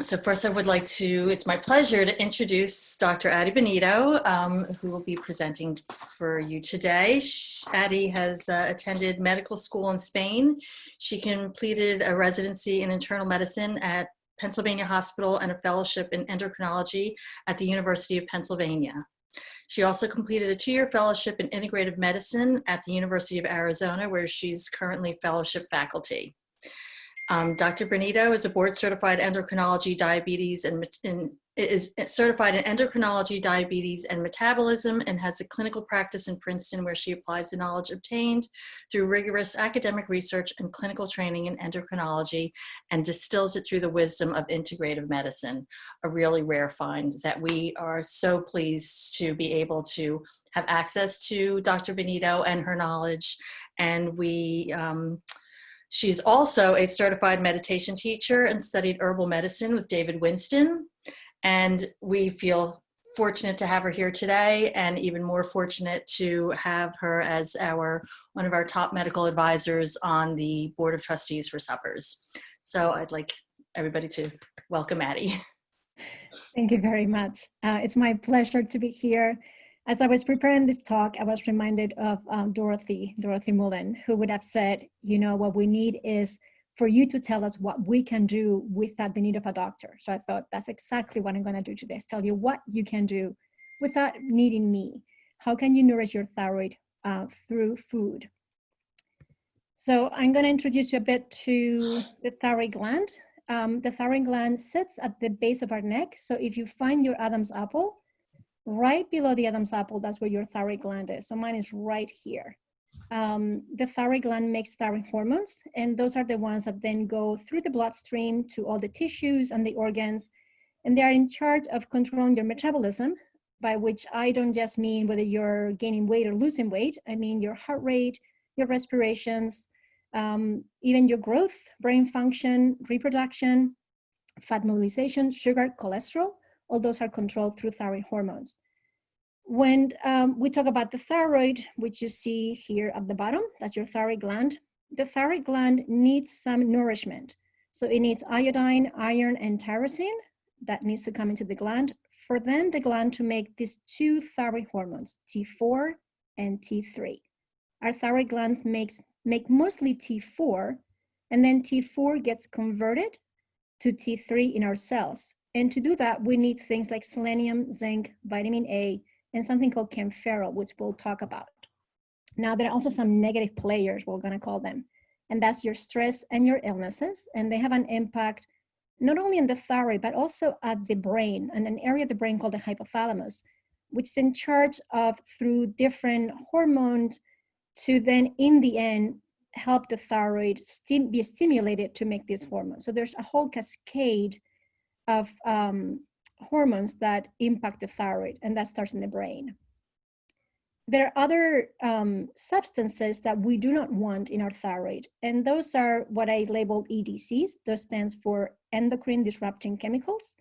So first I would like to, it's my pleasure to introduce Dr. Addie Benito, who will be presenting for you today. Addie has attended medical school in Spain. She completed a residency in internal medicine at Pennsylvania Hospital and a fellowship in endocrinology at the University of Pennsylvania. She also completed a 2-year fellowship in integrative medicine at the University of Arizona, where she's currently fellowship faculty. Dr. Benito is a board-certified endocrinology, diabetes, and is certified in endocrinology, diabetes, and metabolism, and has a clinical practice in Princeton where she applies the knowledge obtained through rigorous academic research and clinical training in endocrinology and distills it through the wisdom of integrative medicine, a really rare find that we are so pleased to be able to have access to Dr. Benito and her knowledge. And she's also a certified meditation teacher and studied herbal medicine with David Winston. And we feel fortunate to have her here today, and even more fortunate to have her as one of our top medical advisors on the Board of Trustees for Suppers. So I'd like everybody to welcome Addie. Thank you very much. It's my pleasure to be here. As I was preparing this talk, I was reminded of Dorothy Mullen, who would have said, you know, what we need is for you to tell us what we can do without the need of a doctor. So I thought that's exactly what I'm going to do today, is tell you what you can do without needing me. How can you nourish your thyroid through food? So I'm going to introduce you a bit to the thyroid gland. The thyroid gland sits at the base of our neck. So if you find your Adam's apple, right below the Adam's apple, that's where your thyroid gland is. So mine is right here. The thyroid gland makes thyroid hormones, and those are the ones that then go through the bloodstream to all the tissues and the organs, and they are in charge of controlling your metabolism, by which I don't just mean whether you're gaining weight or losing weight. I mean your heart rate, your respirations, even your growth, brain function, reproduction, fat mobilization, sugar, cholesterol. All those are controlled through thyroid hormones. When we talk about the thyroid, which you see here at the bottom, that's your thyroid gland. The thyroid gland needs some nourishment. So it needs iodine, iron, and tyrosine that needs to come into the gland for then the gland to make these 2 thyroid hormones, T4 and T3. Our thyroid glands make mostly T4, and then T4 gets converted to T3 in our cells. And to do that, we need things like selenium, zinc, vitamin A, and something called camphorol, which we'll talk about. Now, there are also some negative players, we're going to call them, and that's your stress and your illnesses. And they have an impact not only on the thyroid, but also at the brain, and an area of the brain called the hypothalamus, which is in charge of, through different hormones, to then, in the end, help the thyroid be stimulated to make these hormones. So there's a whole cascade of hormones that impact the thyroid, and that starts in the brain. There are other substances that we do not want in our thyroid, and those are what I labeled EDCs. Those stands for endocrine disrupting chemicals.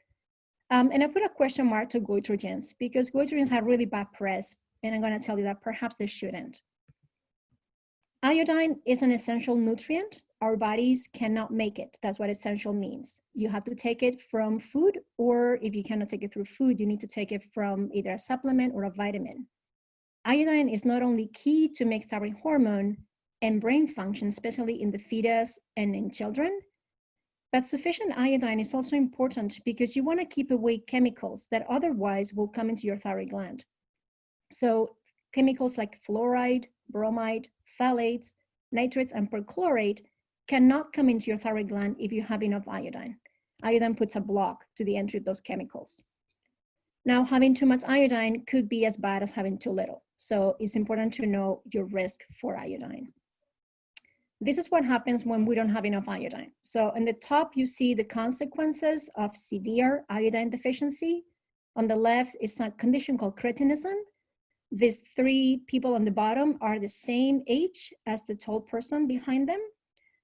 And I put a question mark to goitrogens, because goitrogens have really bad press, and I'm going to tell you that perhaps they shouldn't. Iodine is an essential nutrient. Our bodies cannot make it. That's what essential means. You have to take it from food, or if you cannot take it through food, you need to take it from either a supplement or a vitamin. Iodine is not only key to make thyroid hormone and brain function, especially in the fetus and in children, but sufficient iodine is also important because you want to keep away chemicals that otherwise will come into your thyroid gland. So chemicals like fluoride, bromide, phthalates, nitrates, and perchlorate cannot come into your thyroid gland if you have enough iodine. Iodine puts a block to the entry of those chemicals. Now, having too much iodine could be as bad as having too little. So it's important to know your risk for iodine. This is what happens when we don't have enough iodine. So in the top, you see the consequences of severe iodine deficiency. On the left is a condition called cretinism. These 3 people on the bottom are the same age as the tall person behind them.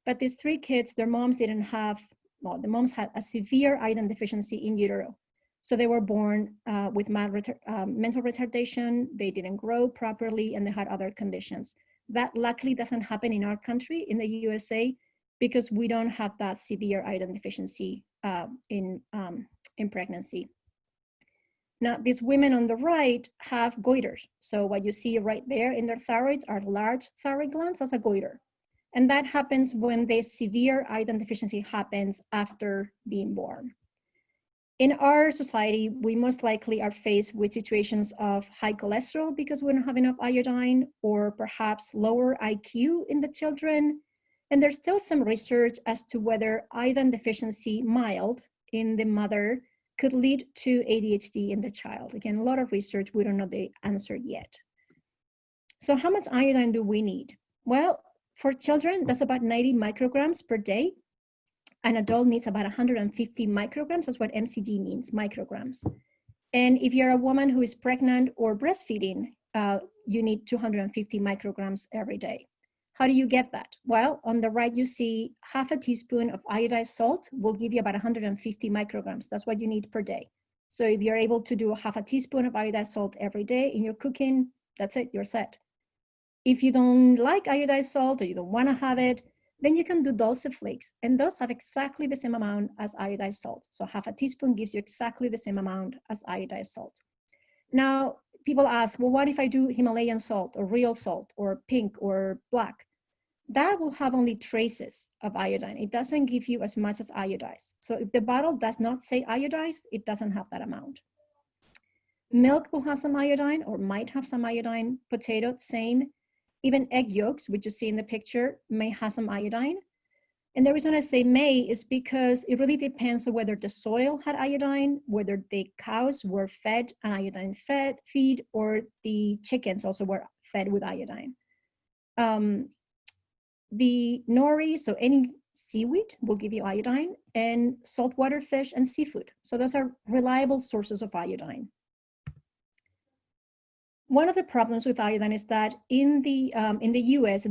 But these 3 kids, their moms didn't have, well, the moms had a severe iodine deficiency in utero. So they were born with mental retardation, they didn't grow properly, and they had other conditions. That luckily doesn't happen in our country, in the USA, because we don't have that severe iodine deficiency in pregnancy. Now, these women on the right have goiters. So what you see right there in their thyroids are large thyroid glands as a goiter. And that happens when the severe iodine deficiency happens after being born. In our society, we most likely are faced with situations of high cholesterol because we don't have enough iodine, or perhaps lower IQ in the children. And there's still some research as to whether iodine deficiency mild in the mother could lead to ADHD in the child. Again, a lot of research, we don't know the answer yet. So how much iodine do we need? Well, for children, that's about 90 micrograms per day. An adult needs about 150 micrograms. That's what MCG means, micrograms. And if you're a woman who is pregnant or breastfeeding, you need 250 micrograms every day. How do you get that? Well, on the right, you see half a teaspoon of iodized salt will give you about 150 micrograms. That's what you need per day. So if you're able to do half a teaspoon of iodized salt every day in your cooking, that's it, you're set. If you don't like iodized salt or you don't want to have it, then you can do dulce flakes, and those have exactly the same amount as iodized salt. So half a teaspoon gives you exactly the same amount as iodized salt. Now, people ask, well, what if I do Himalayan salt or real salt or pink or black? That will have only traces of iodine. It doesn't give you as much as iodized. So if the bottle does not say iodized, it doesn't have that amount. Milk will have some iodine or might have some iodine. Potato, same. Even egg yolks, which you see in the picture, may have some iodine. And the reason I say may is because it really depends on whether the soil had iodine, whether the cows were fed an iodine feed, or the chickens also were fed with iodine. The nori, so any seaweed will give you iodine, and saltwater fish and seafood. So those are reliable sources of iodine. One of the problems with iodine is that in the US, the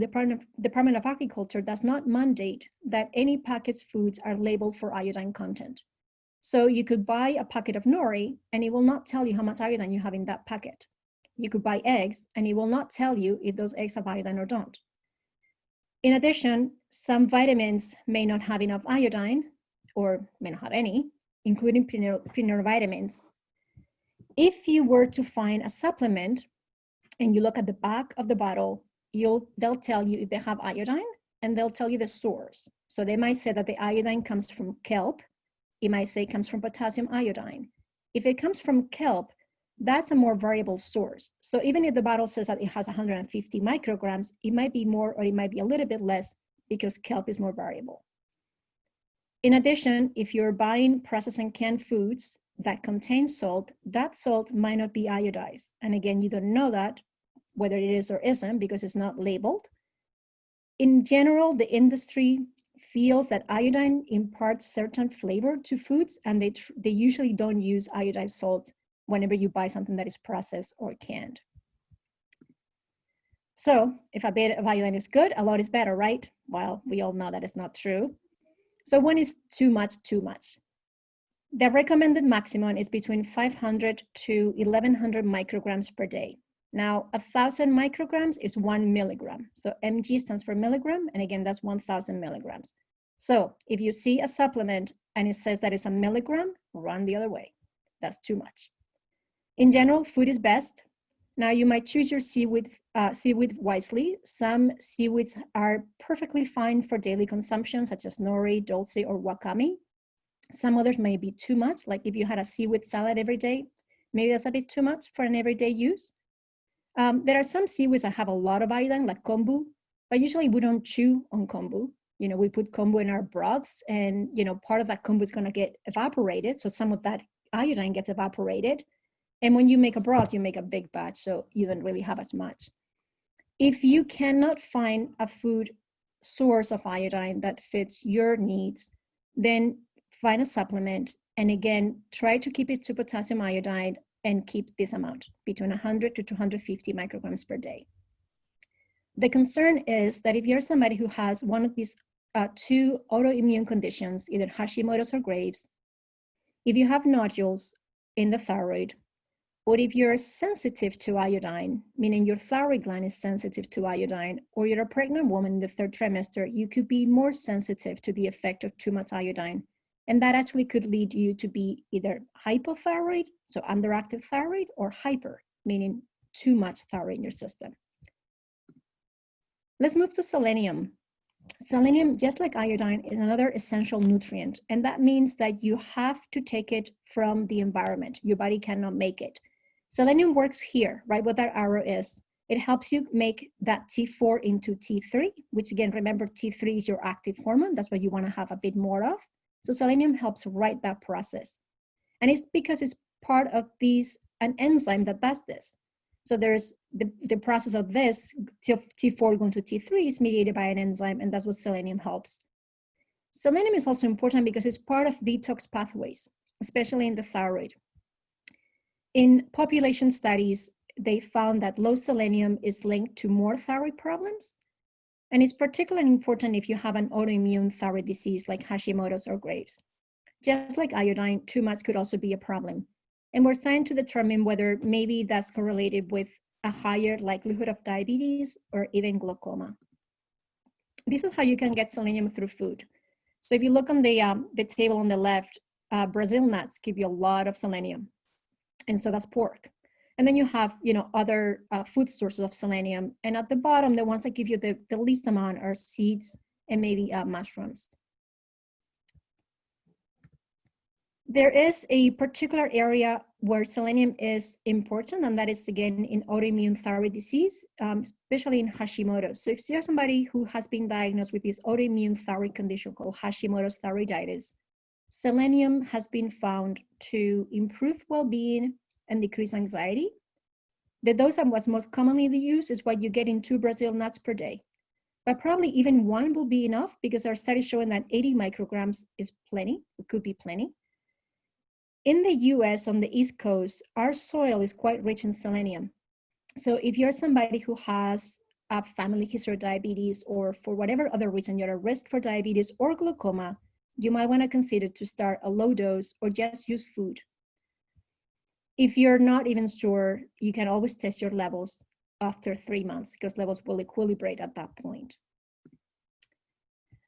Department of Agriculture does not mandate that any packaged foods are labeled for iodine content. So you could buy a packet of nori and it will not tell you how much iodine you have in that packet. You could buy eggs and it will not tell you if those eggs have iodine or don't. In addition, some vitamins may not have enough iodine or may not have any, including preneur vitamins. If you were to find a supplement and you look at the back of the bottle, they'll tell you if they have iodine and they'll tell you the source. So they might say that the iodine comes from kelp. It might say it comes from potassium iodine. If it comes from kelp, that's a more variable source. So even if the bottle says that it has 150 micrograms, it might be more or it might be a little bit less because kelp is more variable. In addition, if you're buying processed and canned foods that contain salt, that salt might not be iodized. And again, you don't know that, whether it is or isn't, because it's not labeled. In general, the industry feels that iodine imparts certain flavor to foods, and they usually don't use iodized salt whenever you buy something that is processed or canned. So if a bit of iodine is good, a lot is better, right? Well, we all know that is not true. So when is too much, too much? The recommended maximum is between 500 to 1100 micrograms per day. Now, 1000 micrograms is 1 milligram. So mg stands for milligram, and again, that's 1000 milligrams. So if you see a supplement and it says that it's a milligram, run the other way. That's too much. In general, food is best. Now, you might choose your seaweed wisely. Some seaweeds are perfectly fine for daily consumption, such as nori, dulce, or wakame. Some others may be too much, like if you had a seaweed salad every day, maybe that's a bit too much for an everyday use. There are some seaweeds that have a lot of iodine, like kombu, but usually we don't chew on kombu. You know, we put kombu in our broths and, you know, part of that kombu is going to get evaporated. So some of that iodine gets evaporated. And when you make a broth, you make a big batch, so you don't really have as much. If you cannot find a food source of iodine that fits your needs, then find a supplement, and again, try to keep it to potassium iodide and keep this amount between 100 to 250 micrograms per day. The concern is that if you're somebody who has one of these two autoimmune conditions, either Hashimoto's or Graves', if you have nodules in the thyroid, or if you're sensitive to iodine, meaning your thyroid gland is sensitive to iodine, or you're a pregnant woman in the 3rd trimester, you could be more sensitive to the effect of too much iodine. And that actually could lead you to be either hypothyroid, so underactive thyroid, or hyper, meaning too much thyroid in your system. Let's move to selenium. Selenium, just like iodine, is another essential nutrient. And that means that you have to take it from the environment. Your body cannot make it. Selenium works here, right? What that arrow is. It helps you make that T4 into T3, which again, remember T3 is your active hormone. That's what you want to have a bit more of. So selenium helps write that process. And it's because it's part of an enzyme that does this. So there's the process of this, T4 going to T3 is mediated by an enzyme, and that's what selenium helps. Selenium is also important because it's part of detox pathways, especially in the thyroid. In population studies, they found that low selenium is linked to more thyroid problems. And it's particularly important if you have an autoimmune thyroid disease like Hashimoto's or Graves'. Just like iodine, too much could also be a problem. And we're trying to determine whether maybe that's correlated with a higher likelihood of diabetes or even glaucoma. This is how you can get selenium through food. So if you look on the table on the left, Brazil nuts give you a lot of selenium. And so that's pork. And then you have, other food sources of selenium. And at the bottom, the ones that give you the least amount are seeds and maybe mushrooms. There is a particular area where selenium is important, and that is, again, in autoimmune thyroid disease, especially in Hashimoto. So if you're somebody who has been diagnosed with this autoimmune thyroid condition called Hashimoto's thyroiditis, selenium has been found to improve well-being and decrease anxiety. The dose that was most commonly used is what you get in 2 Brazil nuts per day. But probably even 1 will be enough because our study is showing that 80 micrograms is plenty, it could be plenty. In the US, on the East Coast, our soil is quite rich in selenium. So if you're somebody who has a family history of diabetes, or for whatever other reason you're at risk for diabetes or glaucoma, you might want to consider to start a low dose or just use food. If you're not even sure, you can always test your levels after 3 months because levels will equilibrate at that point.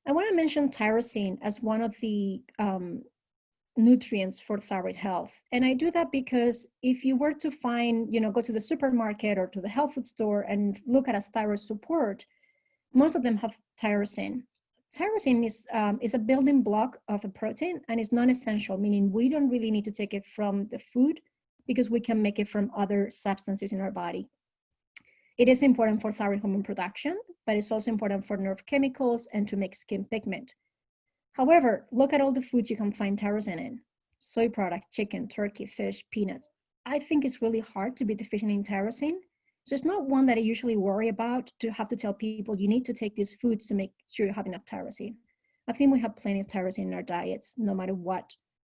I want to mention tyrosine as one of the nutrients for thyroid health. And I do that because if you were to find, go to the supermarket or to the health food store and look at a thyroid support, most of them have tyrosine. Tyrosine is a building block of a protein and is non-essential, meaning we don't really need to take it from the food because we can make it from other substances in our body. It is important for thyroid hormone production, but it's also important for nerve chemicals and to make skin pigment. However, look at all the foods you can find tyrosine in: soy products, chicken, turkey, fish, peanuts. I think it's really hard to be deficient in tyrosine. So it's not one that I usually worry about to have to tell people you need to take these foods to make sure you have enough tyrosine. I think we have plenty of tyrosine in our diets, no matter what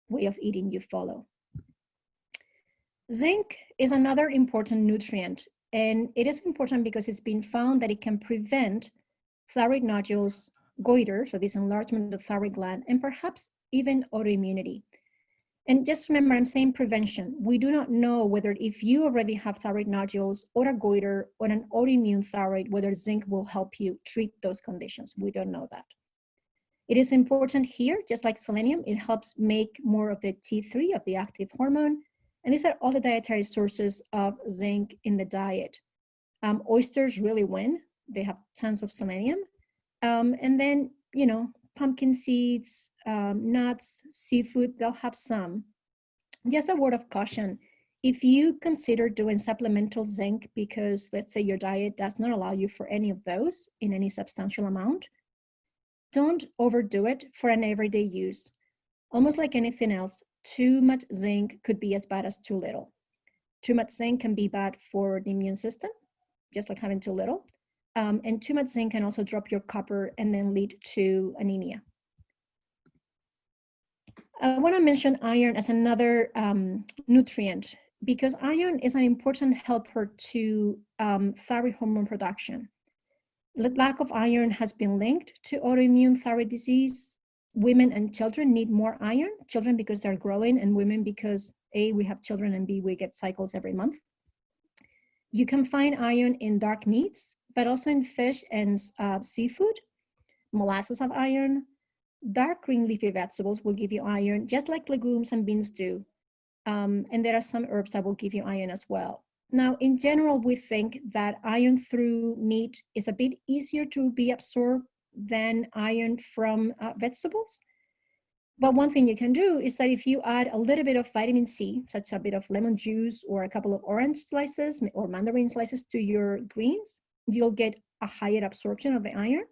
way of eating you follow. Zinc is another important nutrient, and it is important because it's been found that it can prevent thyroid nodules, goiter, so this enlargement of the thyroid gland, and perhaps even autoimmunity. And just remember, I'm saying prevention. We do not know whether if you already have thyroid nodules or a goiter or an autoimmune thyroid, whether zinc will help you treat those conditions. We don't know that. It is important here, just like selenium, it helps make more of the T3 of the active hormone. And these are all the dietary sources of zinc in the diet. Oysters really win. They have tons of selenium. And then, pumpkin seeds, nuts, seafood, they'll have some. Just a word of caution. If you consider doing supplemental zinc because, let's say, your diet does not allow you for any of those in any substantial amount, don't overdo it for an everyday use. Almost like anything else, too much zinc could be as bad as too little. Too much zinc can be bad for the immune system, just like having too little. And too much zinc can also drop your copper and then lead to anemia. I want to mention iron as another nutrient because iron is an important helper to thyroid hormone production. The lack of iron has been linked to autoimmune thyroid disease. Women and children need more iron, children because they're growing, and women because A, we have children, and B, we get cycles every month. You can find iron in dark meats, but also in fish and seafood. Molasses have iron. dark green leafy vegetables will give you iron, just like legumes and beans do. And there are some herbs that will give you iron as well. Now, in general, we think that iron through meat is a bit easier to be absorbed than iron from vegetables. But one thing you can do is that if you add a little bit of vitamin C, such as a bit of lemon juice or a couple of orange slices or mandarin slices to your greens, you'll get a higher absorption of the iron.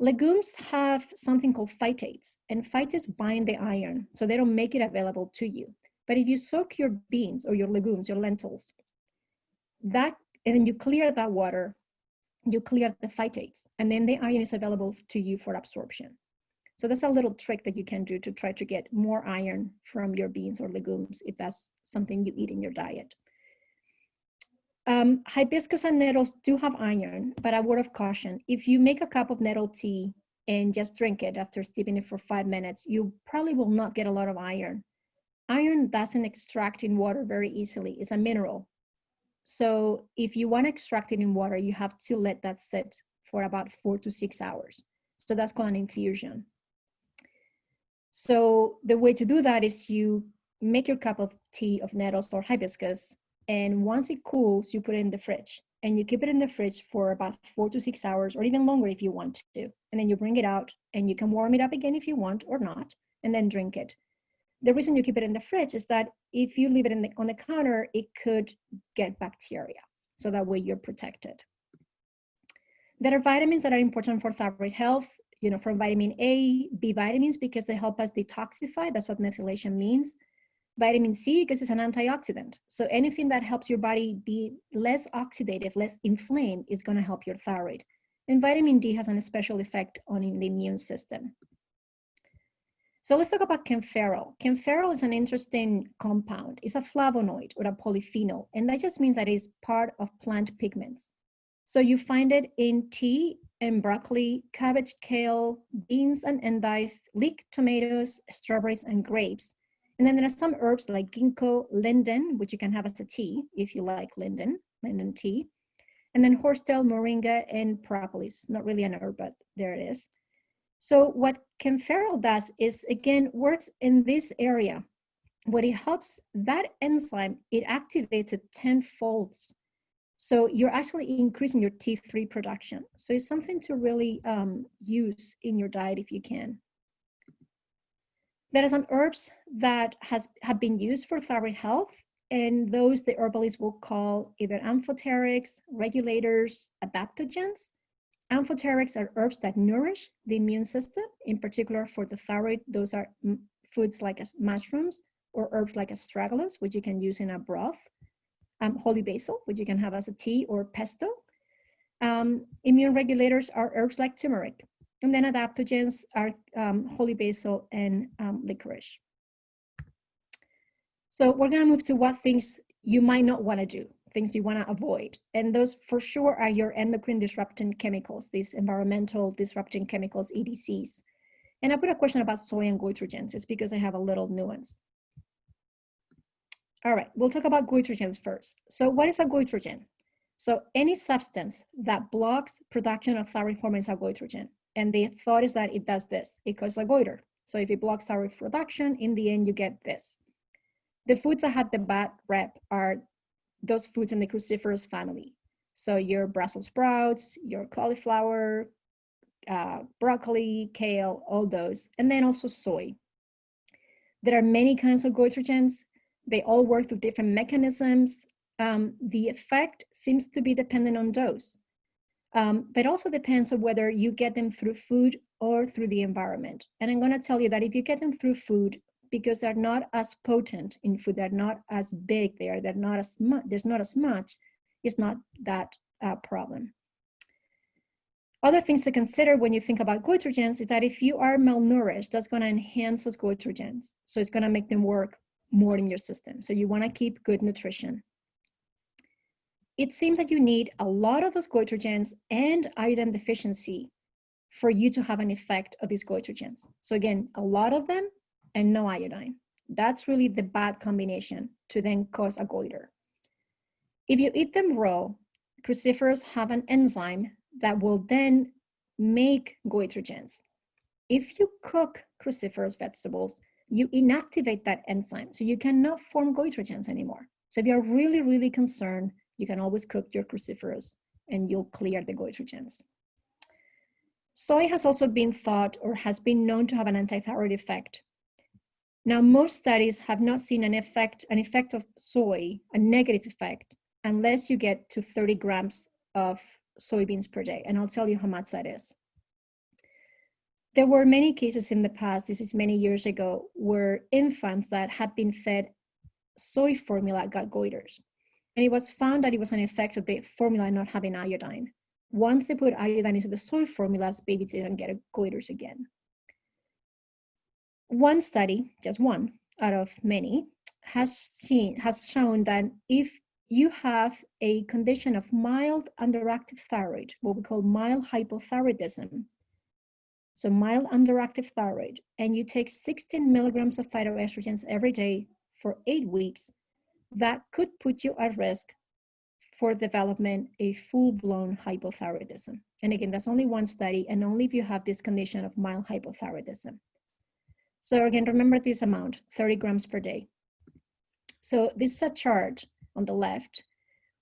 Legumes have something called phytates, and phytates bind the iron, so they don't make it available to you. But if you soak your beans or your legumes, your lentils, and then you clear that water, you clear the phytates, and then the iron is available to you for absorption. So that's a little trick that you can do to try to get more iron from your beans or legumes if that's something you eat in your diet. Hibiscus and nettles do have iron, but a word of caution. If you make a cup of nettle tea and just drink it after steeping it for 5 minutes, you probably will not get a lot of iron. Iron doesn't extract in water very easily. It's a mineral. So if you want to extract it in water, you have to let that sit for about 4 to 6 hours. So that's called an infusion. So the way to do that is you make your cup of tea of nettles or hibiscus, and once it cools, you put it in the fridge, and you keep it in the fridge for about 4 to 6 hours, or even longer if you want to. And then you bring it out, and you can warm it up again if you want or not, and then drink it. The reason you keep it in the fridge is that if you leave it on the counter, it could get bacteria. So that way you're protected. There are vitamins that are important for thyroid health, from vitamin A, B vitamins, because they help us detoxify. That's what methylation means. Vitamin C, because it's an antioxidant. So anything that helps your body be less oxidative, less inflamed, is going to help your thyroid. And vitamin D has a special effect on the immune system. So let's talk about kaempferol. Kaempferol is an interesting compound. It's a flavonoid or a polyphenol, and that just means that it's part of plant pigments. So you find it in tea and broccoli, cabbage, kale, beans and endive, leek tomatoes, strawberries, and grapes. And then there are some herbs like ginkgo, linden, which you can have as a tea if you like linden tea. And then horsetail, moringa, and propolis. Not really an herb, but there it is. So what kaempferol does is, again, works in this area. What it helps, that enzyme, it activates it tenfold. So you're actually increasing your T3 production. So it's something to really use in your diet if you can. There are some herbs that have been used for thyroid health, and those the herbalists will call either amphoterics, regulators, adaptogens. Amphoterics are herbs that nourish the immune system, in particular for the thyroid. Those are foods like mushrooms or herbs like astragalus, which you can use in a broth. Holy basil, which you can have as a tea, or pesto. Immune regulators are herbs like turmeric. And then adaptogens are holy basil and licorice. So we're going to move to what things you might not want to do, things you want to avoid. And those for sure are your endocrine disrupting chemicals, these environmental disrupting chemicals, EDCs. And I put a question about soy and goitrogens. It's because I have a little nuance. All right, we'll talk about goitrogens first. So what is a goitrogen? So any substance that blocks production of thyroid hormone is a goitrogen. And the thought is that it does this. It causes a goiter. So if it blocks thyroid production, in the end, you get this. The foods that had the bad rep are those foods in the cruciferous family. So your Brussels sprouts, your cauliflower, broccoli, kale, all those. And then also soy. There are many kinds of goitrogens. They all work through different mechanisms. The effect seems to be dependent on dose, but also depends on whether you get them through food or through the environment. And I'm going to tell you that if you get them through food, because they're not as potent in food, they're not as big there, they're not as much, there's not as much, it's not that problem. Other things to consider when you think about goitrogens is that if you are malnourished, that's going to enhance those goitrogens. So it's going to make them work more in your system. So you want to keep good nutrition. It seems that you need a lot of those goitrogens and iodine deficiency for you to have an effect of these goitrogens. So again, a lot of them and no iodine. That's really the bad combination to then cause a goiter. If you eat them raw, cruciferous have an enzyme that will then make goitrogens. If you cook cruciferous vegetables, you inactivate that enzyme, so you cannot form goitrogens anymore. So if you're really, really concerned, you can always cook your cruciferous and you'll clear the goitrogens. Soy has also been thought or has been known to have an antithyroid effect. Now, most studies have not seen an effect of soy, a negative effect, unless you get to 30 grams of soybeans per day. And I'll tell you how much that is. There were many cases in the past, this is many years ago, where infants that had been fed soy formula got goiters. And it was found that it was an effect of the formula not having iodine. Once they put iodine into the soy formulas, babies didn't get goiters again. One study, just one out of many, has shown that if you have a condition of mild underactive thyroid, what we call mild hypothyroidism, so mild underactive thyroid, and you take 16 milligrams of phytoestrogens every day for 8 weeks, that could put you at risk for development a full-blown hypothyroidism. And again, that's only one study, and only if you have this condition of mild hypothyroidism. So again, remember this amount, 30 grams per day. So this is a chart on the left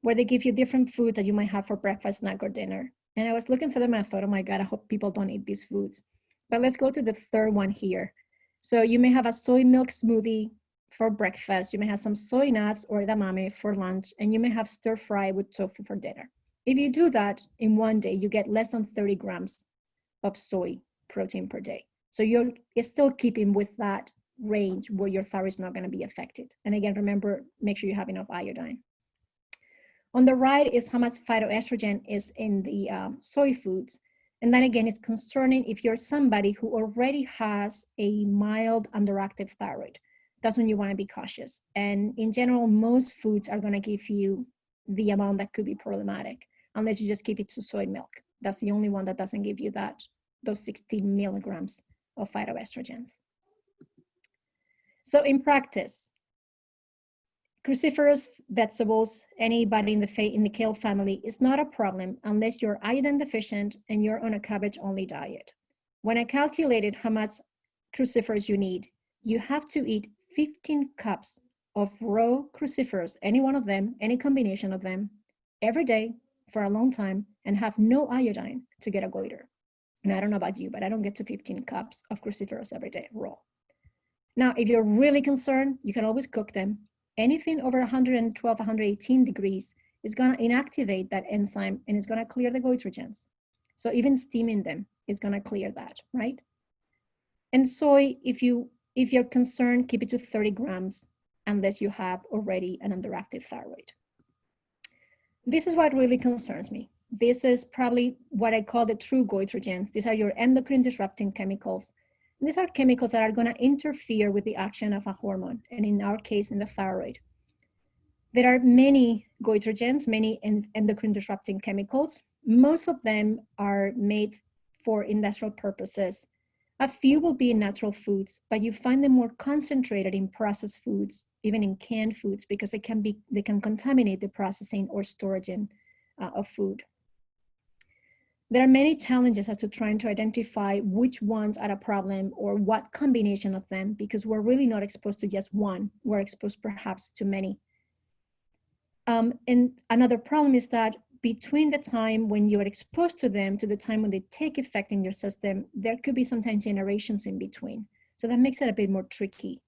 where they give you different foods that you might have for breakfast, snack, or dinner. And I was looking for them and I thought, oh my God, I hope people don't eat these foods. But let's go to the third one here. So you may have a soy milk smoothie for breakfast. You may have some soy nuts or edamame for lunch, and you may have stir fry with tofu for dinner. If you do that in one day, you get less than 30 grams of soy protein per day. So you're still keeping with that range where your thyroid is not going to be affected. And again, remember, make sure you have enough iodine. On the right is how much phytoestrogen is in the soy foods. And then again, it's concerning if you're somebody who already has a mild underactive thyroid. That's when you want to be cautious. And in general, most foods are going to give you the amount that could be problematic, unless you just keep it to soy milk. That's the only one that doesn't give you those 16 milligrams of phytoestrogens. So in practice, cruciferous vegetables, anybody in the kale family, is not a problem unless you're iodine deficient and you're on a cabbage-only diet. When I calculated how much cruciferous you need, you have to eat 15 cups of raw cruciferous, any one of them, any combination of them, every day for a long time, and have no iodine to get a goiter. And I don't know about you, but I don't get to 15 cups of cruciferous every day raw. Now, if you're really concerned, you can always cook them. Anything over 112, 118 degrees is going to inactivate that enzyme and it's going to clear the goitrogens. So even steaming them is going to clear that, right? And soy, if you're concerned, keep it to 30 grams unless you have already an underactive thyroid. This is what really concerns me. This is probably what I call the true goitrogens. These are your endocrine disrupting chemicals. And these are chemicals that are going to interfere with the action of a hormone, and in our case, in the thyroid. There are many goitrogens, many endocrine disrupting chemicals. Most of them are made for industrial purposes. A few will be in natural foods, but you find them more concentrated in processed foods, even in canned foods, because they can contaminate the processing or storage of food. There are many challenges as to trying to identify which ones are a problem or what combination of them, because we're really not exposed to just one. We're exposed perhaps to many. And another problem is that between the time when you're exposed to them to the time when they take effect in your system, there could be sometimes generations in between. So that makes it a bit more tricky.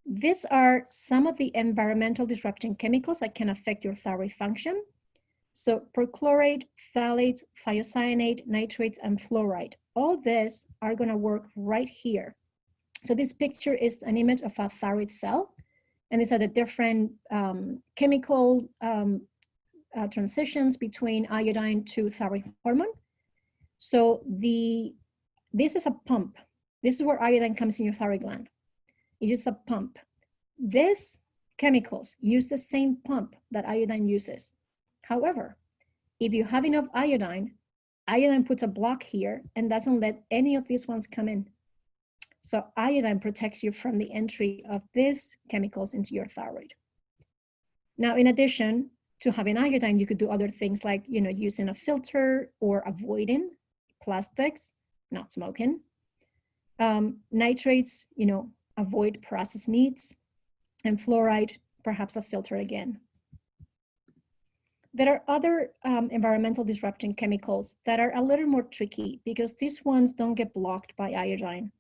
These are some of the environmental disrupting chemicals that can affect your thyroid function. So perchlorate, phthalates, thiocyanate, nitrates, and fluoride, all these are going to work right here. So this picture is an image of a thyroid cell, and these are the different chemical transitions between iodine to thyroid hormone. So this is a pump. This is where iodine comes in your thyroid gland. It is a pump. These chemicals use the same pump that iodine uses. However, if you have enough iodine puts a block here and doesn't let any of these ones come in. So iodine protects you from the entry of these chemicals into your thyroid. Now, in addition to having iodine, you could do other things like, using a filter or avoiding plastics not smoking. Nitrates, avoid processed meats. And fluoride, perhaps a filter again. There are other environmental disrupting chemicals that are a little more tricky because these ones don't get blocked by iodine.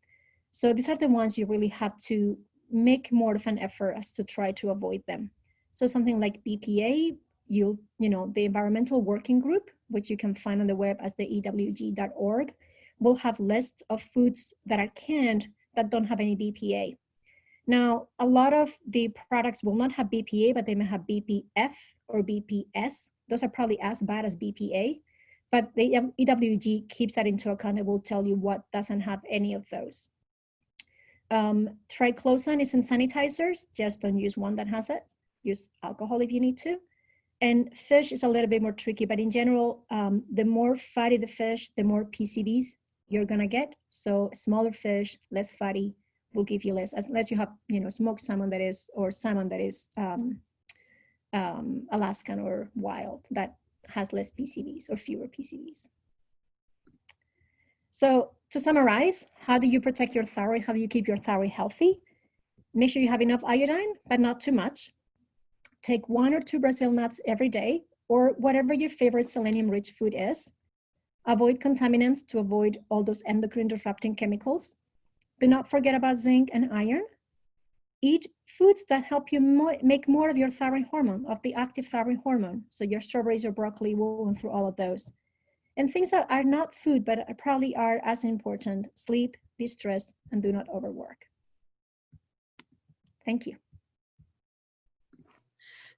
So these are the ones you really have to make more of an effort as to try to avoid them. So something like BPA, the Environmental Working Group, which you can find on the web as the ewg.org, will have lists of foods that are canned that don't have any BPA. Now, a lot of the products will not have BPA, but they may have BPF or BPS. Those are probably as bad as BPA, but the EWG keeps that into account. It will tell you what doesn't have any of those. Triclosan is in sanitizers. Just don't use one that has it. Use alcohol if you need to. And fish is a little bit more tricky, but in general, the more fatty the fish, the more PCBs you're gonna get. So smaller fish, less fatty, will give you less, unless you have, smoked salmon that is, or salmon that is Alaskan or wild, that has less PCBs or fewer PCBs. So to summarize, how do you protect your thyroid? How do you keep your thyroid healthy? Make sure you have enough iodine, but not too much. Take 1 or 2 Brazil nuts every day, or whatever your favorite selenium-rich food is. Avoid contaminants to avoid all those endocrine disrupting chemicals. Do not forget about zinc and iron. Eat foods that help you make more of your thyroid hormone, of the active thyroid hormone. So your strawberries or broccoli, will go through all of those. And things that are not food, but probably are as important: sleep, be stressed, and do not overwork. Thank you.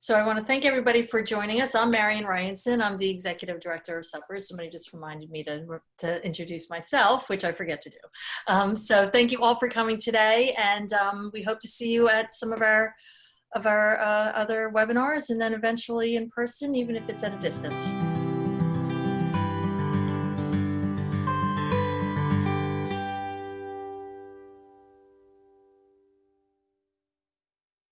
So I want to thank everybody for joining us. I'm Marian Ryanson. I'm the Executive Director of Suppers. Somebody just reminded me to introduce myself, which I forget to do. So thank you all for coming today. And we hope to see you at some of our other webinars, and then eventually in person, even if it's at a distance.